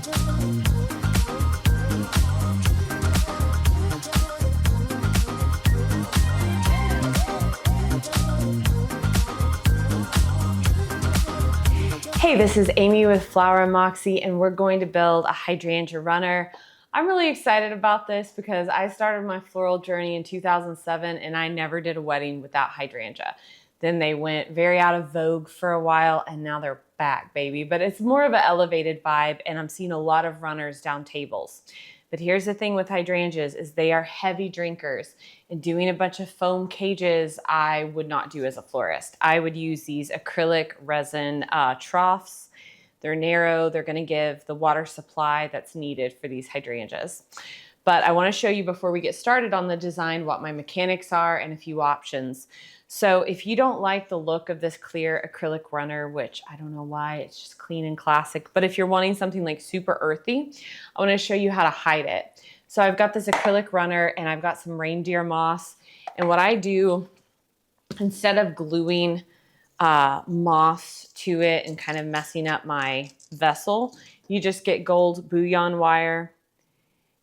Hey, this is Amy with Flower Moxie, and we're going to build a hydrangea runner. I'm really excited about this because I started my floral journey in 2007 and I never did a wedding without hydrangea. Then they went very out of vogue for a while and now they're back, baby. But it's more of an elevated vibe and I'm seeing a lot of runners down tables. But here's the thing with hydrangeas is they are heavy drinkers, and doing a bunch of foam cages I would not do as a florist. I would use these acrylic resin troughs. They're narrow, they're gonna give the water supply that's needed for these hydrangeas. But I wanna show you before we get started on the design what my mechanics are and a few options. So if you don't like the look of this clear acrylic runner, which I don't know why, it's just clean and classic, but if you're wanting something like super earthy, I wanna show you how to hide it. So I've got this acrylic runner and I've got some reindeer moss. And what I do, instead of gluing moss to it and kind of messing up my vessel, you just get gold bouillon wire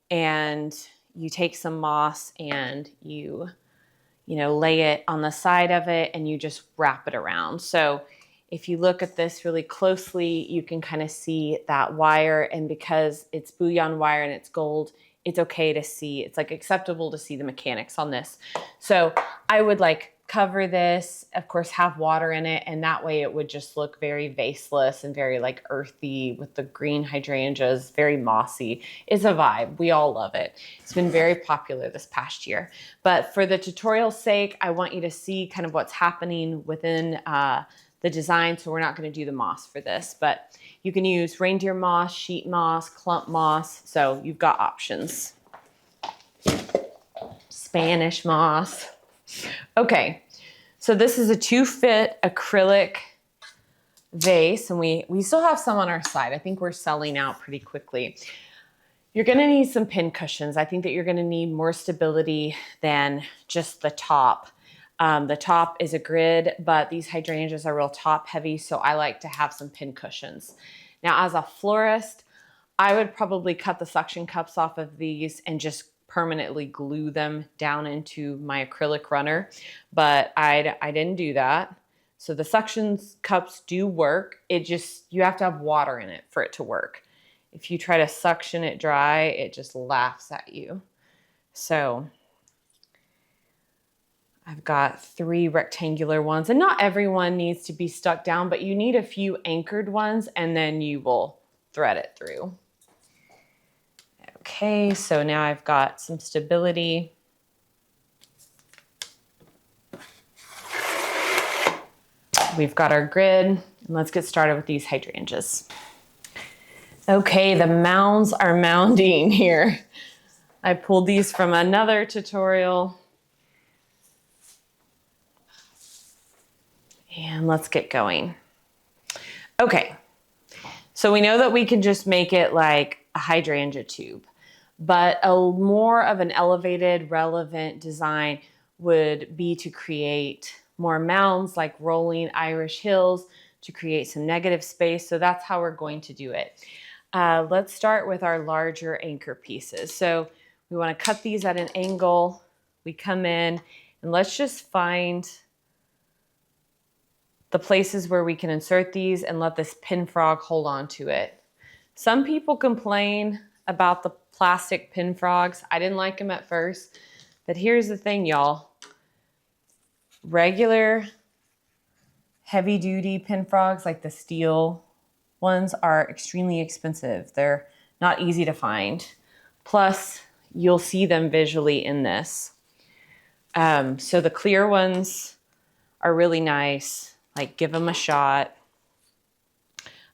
and you take some moss and you lay it on the side of it and you just wrap it around. So if you look at this really closely, you can kind of see that wire, and because it's bouillon wire and it's gold, it's okay to see, it's like acceptable to see the mechanics on this. So I would like cover this, of course have water in it, and that way it would just look very vaseless and very like earthy with the green hydrangeas, very mossy. It's a vibe, we all love it. It's been very popular this past year. But for the tutorial's sake, I want you to see kind of what's happening within the design, so we're not gonna do the moss for this, but you can use reindeer moss, sheet moss, clump moss, so you've got options. Spanish moss. Okay, so this is a 2-foot acrylic vase, and we still have some on our side. I think we're selling out pretty quickly. You're gonna need some pin cushions. I think that you're gonna need more stability than just the top. The top is a grid, but these hydrangeas are real top heavy, so I like to have some pin cushions. Now, as a florist, I would probably cut the suction cups off of these and just permanently glue them down into my acrylic runner, but I didn't do that. So the suction cups do work. You have to have water in it for it to work. If you try to suction it dry, it just laughs at you. So I've got 3 rectangular ones, and not everyone needs to be stuck down, but you need a few anchored ones and then you will thread it through. Okay, so now I've got some stability. We've got our grid, and let's get started with these hydrangeas. Okay, the mounds are mounding here. I pulled these from another tutorial. And let's get going. Okay, so we know that we can just make it like a hydrangea tube, but more of an elevated, relevant design would be to create more mounds like rolling Irish hills to create some negative space. So that's how we're going to do it. Let's start with our larger anchor pieces. So we want to cut these at an angle. We come in and let's just find the places where we can insert these and let this pin frog hold on to it. Some people complain about the plastic pin frogs. I didn't like them at first, but here's the thing, y'all. Regular heavy duty pin frogs, like the steel ones, are extremely expensive. They're not easy to find. Plus, you'll see them visually in this. So the clear ones are really nice. Like, give them a shot.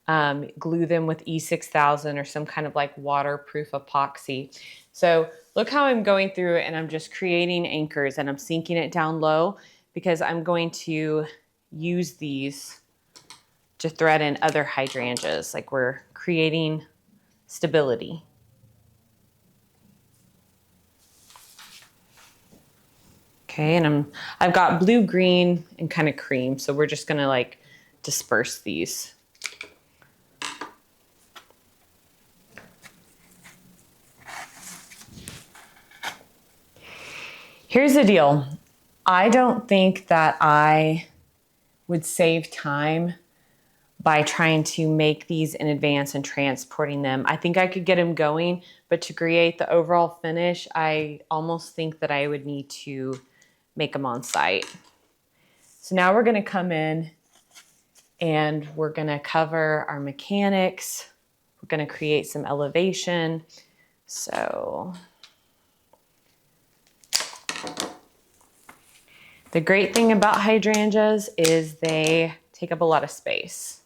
Glue them with E6000 or some kind of like waterproof epoxy. So look how I'm going through it and I'm just creating anchors and I'm sinking it down low because I'm going to use these to thread in other hydrangeas. Like, we're creating stability. Okay, and I've got blue, green, and kind of cream. So we're just gonna like disperse these. Here's the deal. I don't think that I would save time by trying to make these in advance and transporting them. I think I could get them going, but to create the overall finish, I almost think that I would need to make them on site. So now we're gonna come in and we're gonna cover our mechanics. We're gonna create some elevation. So the great thing about hydrangeas is they take up a lot of space.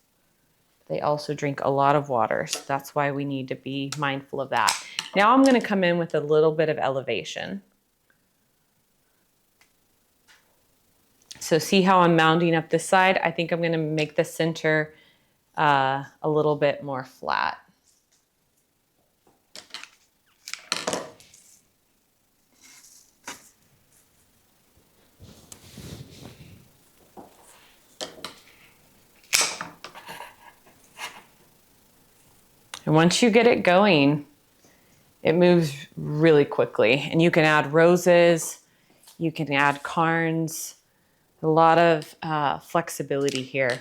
They also drink a lot of water, so that's why we need to be mindful of that. Now I'm gonna come in with a little bit of elevation. So see how I'm mounding up this side? I think I'm gonna make the center a little bit more flat. And once you get it going, it moves really quickly. And you can add roses, you can add carns, a lot of flexibility here.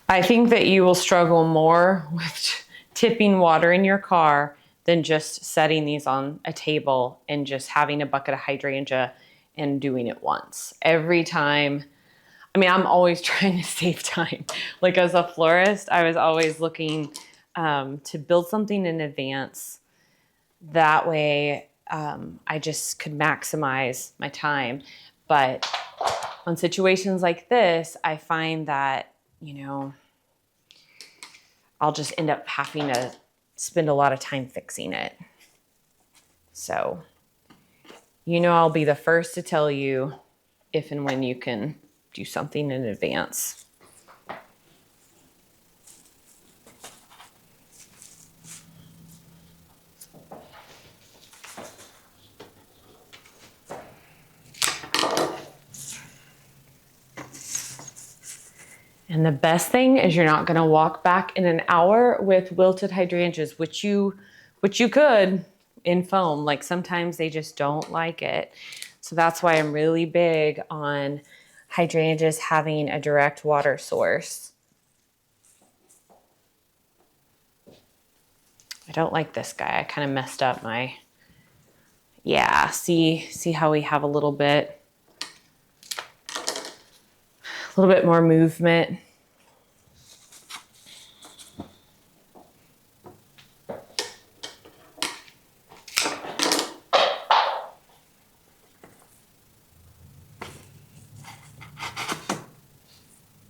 I think that you will struggle more with tipping water in your car than just setting these on a table and just having a bucket of hydrangea and doing it once. Every time, I mean, I'm always trying to save time. Like as a florist, I was always looking to build something in advance. That way, I just could maximize my time. But on situations like this, I find that, you know, I'll just end up having to spend a lot of time fixing it. So, you know, I'll be the first to tell you if and when you can do something in advance. And the best thing is you're not gonna walk back in an hour with wilted hydrangeas, which you could in foam. Like sometimes they just don't like it. So that's why I'm really big on hydrangeas having a direct water source. I don't like this guy. I kind of messed up my, yeah, see how we have a little bit more movement.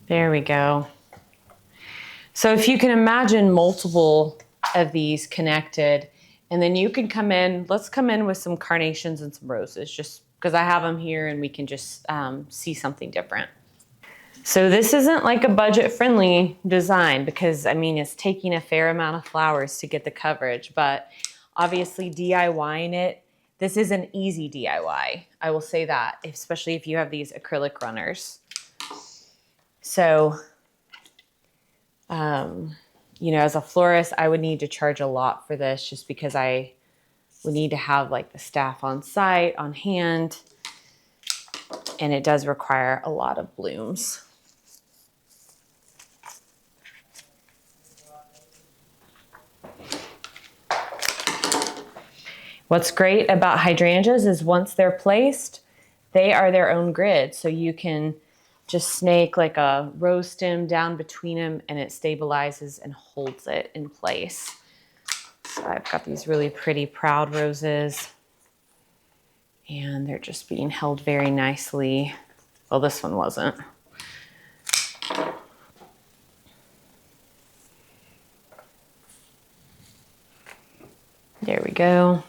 There we go. So if you can imagine multiple of these connected, and then you can come in, let's come in with some carnations and some roses, just because I have them here and we can just see something different. So this isn't like a budget-friendly design because, I mean, it's taking a fair amount of flowers to get the coverage, but obviously DIYing it, this is an easy DIY. I will say that, especially if you have these acrylic runners. So, you know, as a florist, I would need to charge a lot for this just because I would need to have like the staff on site, on hand, and it does require a lot of blooms. What's great about hydrangeas is once they're placed, they are their own grid. So you can just snake like a rose stem down between them and it stabilizes and holds it in place. So I've got these really pretty proud roses and they're just being held very nicely. Well, this one wasn't. There we go.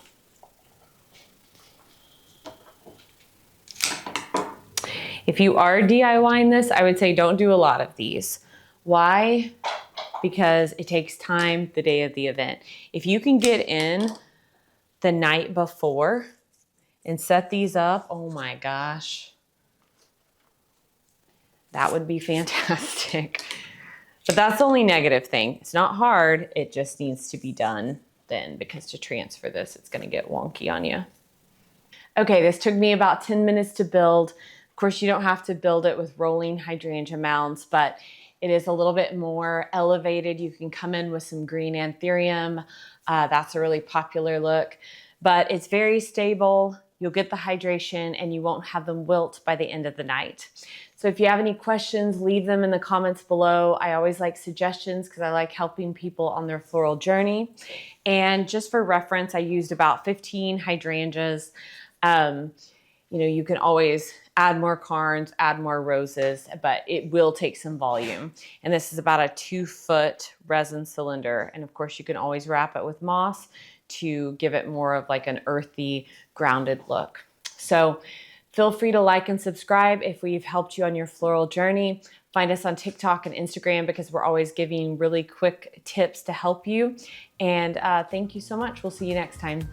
If you are DIYing this, I would say don't do a lot of these. Why? Because it takes time the day of the event. If you can get in the night before and set these up, oh my gosh, that would be fantastic. But that's the only negative thing. It's not hard, it just needs to be done then, because to transfer this, it's gonna get wonky on you. Okay, this took me about 10 minutes to build. Of course, you don't have to build it with rolling hydrangea mounds, but it is a little bit more elevated. You can come in with some green anthurium. That's a really popular look, but it's very stable. You'll get the hydration and you won't have them wilt by the end of the night. So if you have any questions, leave them in the comments below. I always like suggestions because I like helping people on their floral journey. And just for reference, I used about 15 hydrangeas. You know, you can always add more carns, add more roses, but it will take some volume. And this is about a 2-foot resin cylinder. And of course, you can always wrap it with moss to give it more of like an earthy, grounded look. So feel free to like and subscribe if we've helped you on your floral journey. Find us on TikTok and Instagram because we're always giving really quick tips to help you. And thank you so much. We'll see you next time.